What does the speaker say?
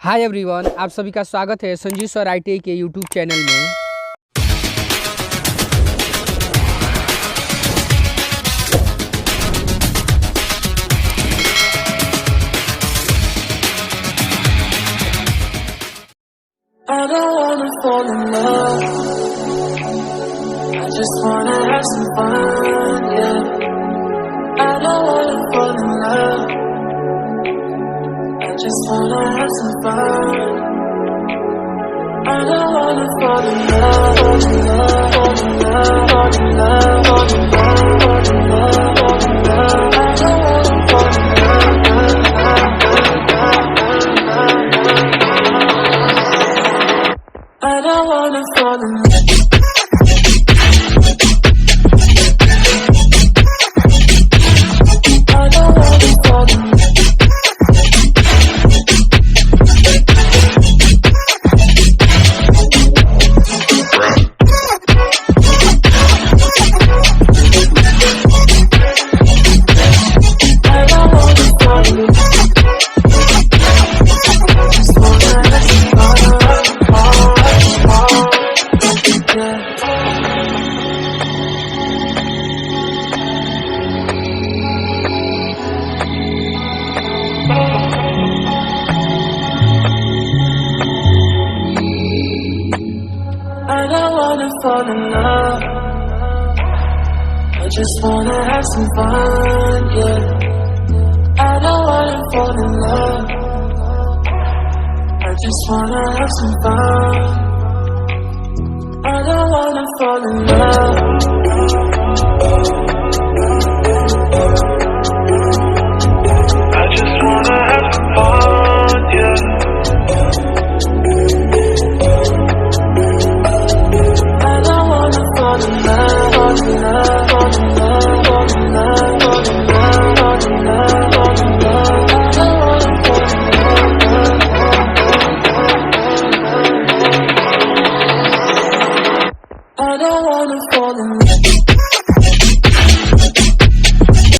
Hi everyone, आप सभी का स्वागत है संजीव सर ITI के यूट्यूब चैनल में। I don't wanna fall in love. I just wanna have some fun, yeah. I don't wanna fall in love. I just wanna have some fun. I don't wanna fall in love, fall in love, fall in love, fall in love, fall in love, fall in love, fall in love. I don't wanna fall in love. I don't wanna fall in love. I don't wanna fall in love. I don't wanna fall in love. I just wanna have some fun, yeah. I don't wanna fall in love. I just wanna have some fun. I don't wanna fall in love. I just wanna have some fun, yeah. Fall in love, fall in love, fall in love, fall in love, fall in love, fall in love, fall in love. I don't wanna fall in love. I don't wanna fall in love.